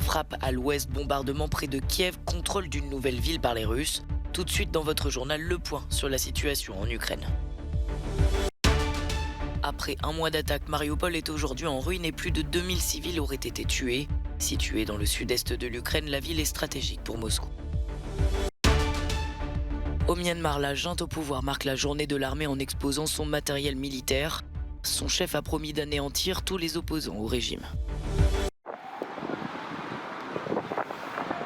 frappe à l'ouest, bombardement près de Kiev, contrôle d'une nouvelle ville par les Russes. Tout de suite dans votre journal, le point sur la situation en Ukraine. Après un mois d'attaque, Mariupol est aujourd'hui en ruine et plus de 2000 civils auraient été tués. Située dans le sud-est de l'Ukraine, la ville est stratégique pour Moscou. Au Myanmar, la junte au pouvoir marque la journée de l'armée en exposant son matériel militaire. Son chef a promis d'anéantir tous les opposants au régime.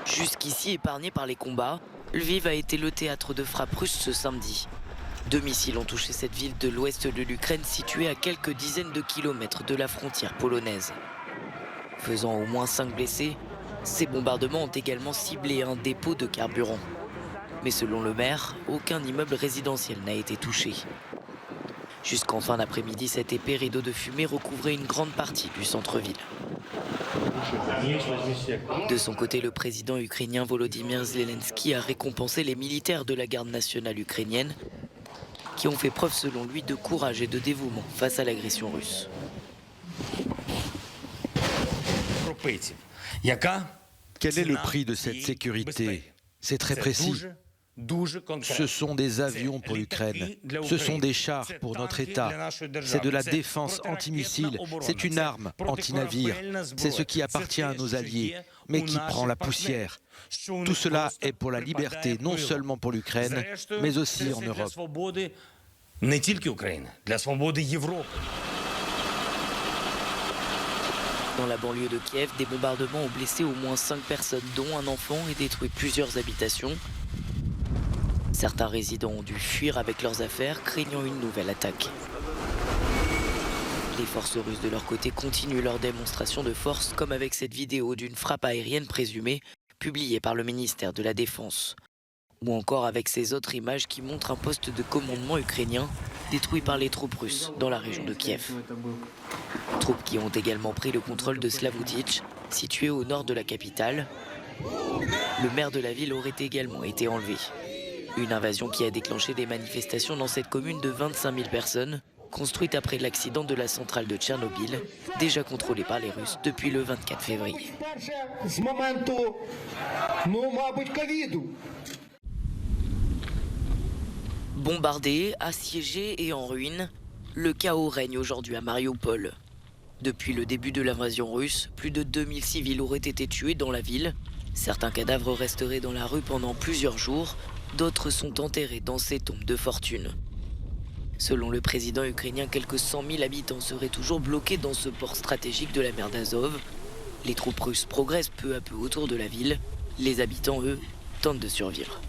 Jusqu'ici épargné par les combats, Lviv a été le théâtre de frappes russes ce samedi. 2 missiles ont touché cette ville de l'ouest de l'Ukraine située à quelques dizaines de kilomètres de la frontière polonaise. Faisant au moins 5 blessés, ces bombardements ont également ciblé un dépôt de carburant. Mais selon le maire, aucun immeuble résidentiel n'a été touché. Jusqu'en fin d'après-midi, cet épais rideau de fumée recouvrait une grande partie du centre-ville. De son côté, le président ukrainien Volodymyr Zelensky a récompensé les militaires de la garde nationale ukrainienne qui ont fait preuve selon lui de courage et de dévouement face à l'agression russe. Quel est le prix de cette sécurité? C'est très précis. Ce sont des avions pour l'Ukraine, ce sont des chars pour notre État, c'est de la défense antimissile, c'est une arme anti-navire, c'est ce qui appartient à nos alliés, mais qui prend la poussière. Tout cela est pour la liberté, non seulement pour l'Ukraine, mais aussi en Europe. Dans la banlieue de Kiev, des bombardements ont blessé au moins 5 personnes, dont un enfant, et détruit plusieurs habitations. Certains résidents ont dû fuir avec leurs affaires, craignant une nouvelle attaque. Les forces russes de leur côté continuent leur démonstration de force, comme avec cette vidéo d'une frappe aérienne présumée, publiée par le ministère de la Défense. Ou encore avec ces autres images qui montrent un poste de commandement ukrainien détruit par les troupes russes dans la région de Kiev. Troupes qui ont également pris le contrôle de Slavutych, situé au nord de la capitale. Le maire de la ville aurait également été enlevé. Une invasion qui a déclenché des manifestations dans cette commune de 25 000 personnes, construite après l'accident de la centrale de Tchernobyl, déjà contrôlée par les Russes depuis le 24 février. Bombardé, assiégé et en ruine, le chaos règne aujourd'hui à Mariupol. Depuis le début de l'invasion russe, plus de 2000 civils auraient été tués dans la ville. Certains cadavres resteraient dans la rue pendant plusieurs jours, d'autres sont enterrés dans ces tombes de fortune. Selon le président ukrainien, quelques 100 000 habitants seraient toujours bloqués dans ce port stratégique de la mer d'Azov. Les troupes russes progressent peu à peu autour de la ville. Les habitants, eux, tentent de survivre.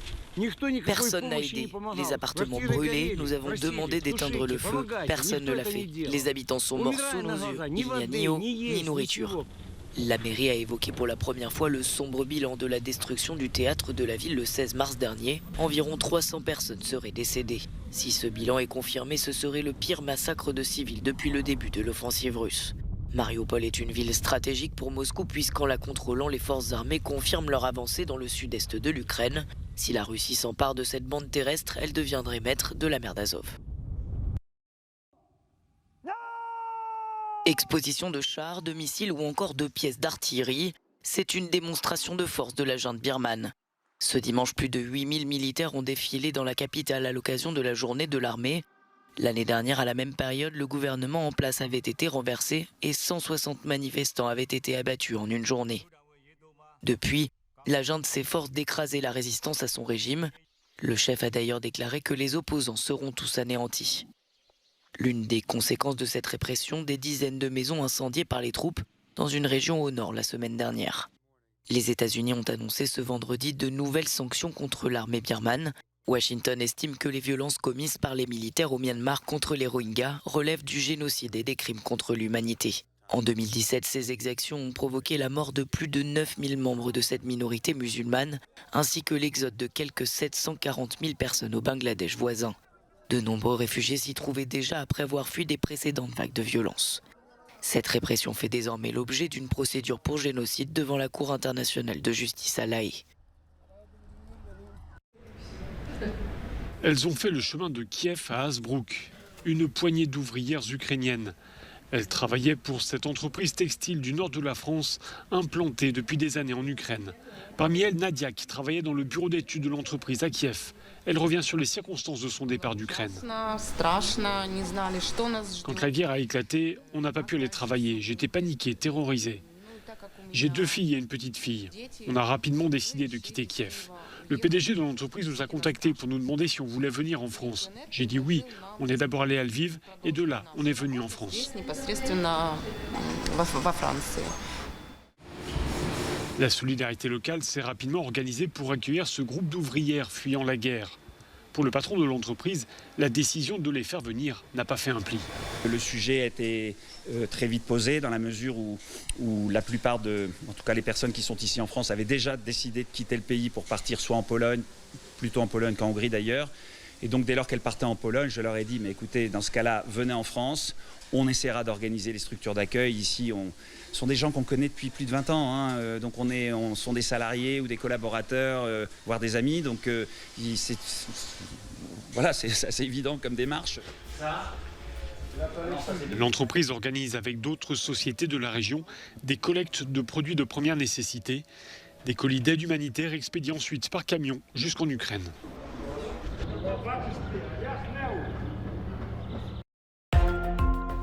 Personne n'a aidé. Les appartements brûlés, nous avons demandé d'éteindre le feu. Personne ne l'a fait. Les habitants sont morts sous nos yeux. Il n'y a ni eau, ni nourriture. La mairie a évoqué pour la première fois le sombre bilan de la destruction du théâtre de la ville le 16 mars dernier. Environ 300 personnes seraient décédées. Si ce bilan est confirmé, ce serait le pire massacre de civils depuis le début de l'offensive russe. Mariupol est une ville stratégique pour Moscou puisqu'en la contrôlant, les forces armées confirment leur avancée dans le sud-est de l'Ukraine. Si la Russie s'empare de cette bande terrestre, elle deviendrait maître de la mer d'Azov. Exposition de chars, de missiles ou encore de pièces d'artillerie, c'est une démonstration de force de la junte birmane. Ce dimanche, plus de 8000 militaires ont défilé dans la capitale à l'occasion de la journée de l'armée. L'année dernière, à la même période, le gouvernement en place avait été renversé et 160 manifestants avaient été abattus en une journée. Depuis, la junte s'efforce d'écraser la résistance à son régime. Le chef a d'ailleurs déclaré que les opposants seront tous anéantis. L'une des conséquences de cette répression, des dizaines de maisons incendiées par les troupes dans une région au nord la semaine dernière. Les États-Unis ont annoncé ce vendredi de nouvelles sanctions contre l'armée birmane. Washington estime que les violences commises par les militaires au Myanmar contre les Rohingyas relèvent du génocide et des crimes contre l'humanité. En 2017, ces exactions ont provoqué la mort de plus de 9000 membres de cette minorité musulmane, ainsi que l'exode de quelques 740 000 personnes au Bangladesh voisin. De nombreux réfugiés s'y trouvaient déjà après avoir fui des précédentes vagues de violence. Cette répression fait désormais l'objet d'une procédure pour génocide devant la Cour internationale de justice à La Haye. Elles ont fait le chemin de Kiev à Hazebrouck, une poignée d'ouvrières ukrainiennes. Elle travaillait pour cette entreprise textile du nord de la France, implantée depuis des années en Ukraine. Parmi elles, Nadia, qui travaillait dans le bureau d'études de l'entreprise à Kiev. Elle revient sur les circonstances de son départ d'Ukraine. Quand la guerre a éclaté, on n'a pas pu aller travailler. J'étais paniqué, terrorisé. J'ai 2 filles et une petite fille. On a rapidement décidé de quitter Kiev. Le PDG de l'entreprise nous a contactés pour nous demander si on voulait venir en France. J'ai dit oui, on est d'abord allé à Lviv et de là, on est venu en France. La solidarité locale s'est rapidement organisée pour accueillir ce groupe d'ouvrières fuyant la guerre. Pour le patron de l'entreprise, la décision de les faire venir n'a pas fait un pli. Le sujet a été très vite posé dans la mesure où la plupart en tout cas les personnes qui sont ici en France avaient déjà décidé de quitter le pays pour partir soit en Pologne, plutôt en Pologne qu'en Hongrie d'ailleurs. Et donc dès lors qu'elles partaient en Pologne, je leur ai dit, mais écoutez, dans ce cas-là, venez en France, on essaiera d'organiser les structures d'accueil. Ici, ce sont des gens qu'on connaît depuis plus de 20 ans, hein. Donc on sont des salariés ou des collaborateurs, voire des amis. Donc voilà, c'est assez évident comme démarche. L'entreprise organise avec d'autres sociétés de la région des collectes de produits de première nécessité. Des colis d'aide humanitaire expédiés ensuite par camion jusqu'en Ukraine.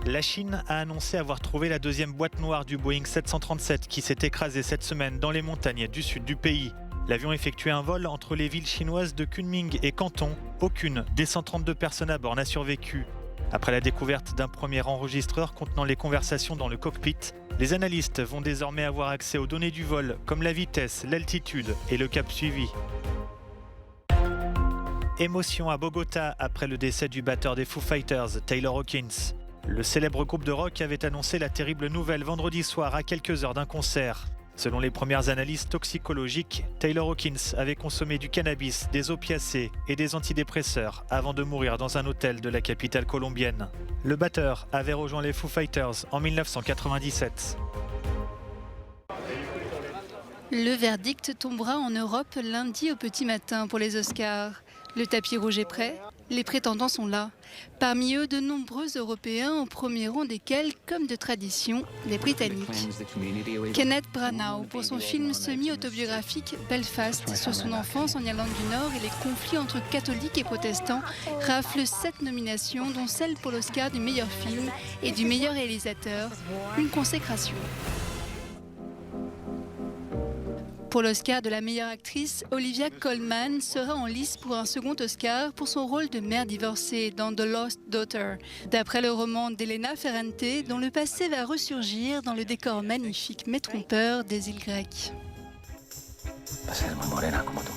La Chine a annoncé avoir trouvé la deuxième boîte noire du Boeing 737 qui s'est écrasée cette semaine dans les montagnes du sud du pays. L'avion effectuait un vol entre les villes chinoises de Kunming et Canton. Aucune des 132 personnes à bord n'a survécu. Après la découverte d'un premier enregistreur contenant les conversations dans le cockpit, les analystes vont désormais avoir accès aux données du vol, comme la vitesse, l'altitude et le cap suivi. Émotion à Bogota après le décès du batteur des Foo Fighters, Taylor Hawkins. Le célèbre groupe de rock avait annoncé la terrible nouvelle vendredi soir à quelques heures d'un concert. Selon les premières analyses toxicologiques, Taylor Hawkins avait consommé du cannabis, des opiacés et des antidépresseurs avant de mourir dans un hôtel de la capitale colombienne. Le batteur avait rejoint les Foo Fighters en 1997. Le verdict tombera en Europe lundi au petit matin pour les Oscars. Le tapis rouge est prêt, les prétendants sont là. Parmi eux, de nombreux Européens, au premier rang desquels, comme de tradition, les Britanniques. Kenneth Branagh, pour son film semi-autobiographique Belfast, sur son enfance en Irlande du Nord et les conflits entre catholiques et protestants, rafle 7 nominations, dont celle pour l'Oscar du meilleur film et du meilleur réalisateur, une consécration. Pour l'Oscar de la meilleure actrice, Olivia Colman sera en lice pour un second Oscar pour son rôle de mère divorcée dans The Lost Daughter, d'après le roman d'Elena Ferrante, dont le passé va ressurgir dans le décor magnifique mais trompeur des îles grecques.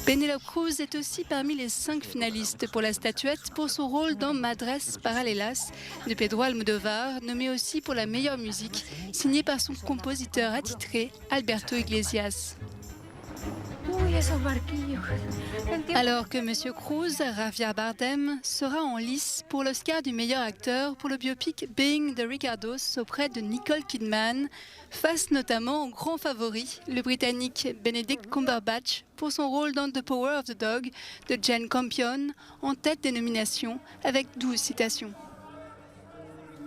Penélope Cruz est aussi parmi les 5 finalistes pour la statuette pour son rôle dans Madres Paralelas de Pedro Almodóvar, nommé aussi pour la meilleure musique, signée par son compositeur attitré Alberto Iglesias. Alors que Monsieur Cruz, Javier Bardem, sera en lice pour l'Oscar du meilleur acteur pour le biopic Being the Ricardos auprès de Nicole Kidman, face notamment au grand favori, le Britannique Benedict Cumberbatch, pour son rôle dans The Power of the Dog de Jane Campion, en tête des nominations avec 12 citations.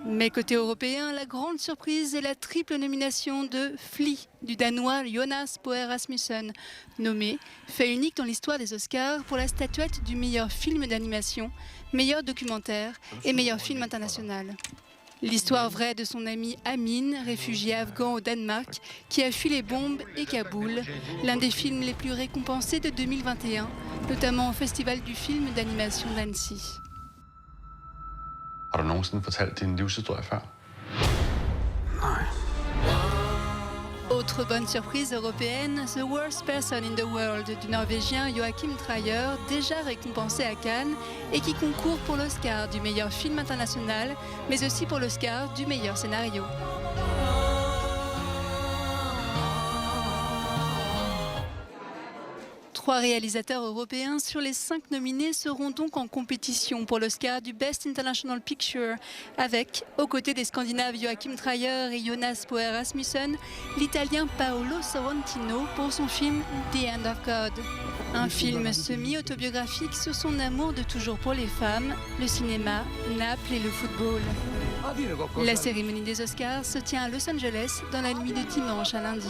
Mais côté européen, la grande surprise est la triple nomination de Flea du Danois Jonas Boer Rasmussen, nommé, fait unique dans l'histoire des Oscars pour la statuette du meilleur film d'animation, meilleur documentaire et meilleur film international. L'histoire vraie de son ami Amin, réfugié afghan au Danemark, qui a fui les bombes et Kaboul, l'un des films les plus récompensés de 2021, notamment au Festival du film d'animation d'Annecy. Har du nogensinde fortalt din livshistorie før? Nej. Autre bonne surprise européenne, The Worst Person in the World du Norvégien Joachim Trier, déjà récompensé à Cannes et qui concourt pour l'Oscar du meilleur film international, mais aussi pour l'Oscar du meilleur scénario. 3 réalisateurs européens sur les 5 nominés seront donc en compétition pour l'Oscar du Best International Picture avec, aux côtés des Scandinaves Joachim Trier et Jonas Boer Rasmussen, l'Italien Paolo Sorrentino pour son film The End of God. Un film semi-autobiographique sur son amour de toujours pour les femmes, le cinéma, Naples et le football. La cérémonie des Oscars se tient à Los Angeles dans la nuit de dimanche à lundi.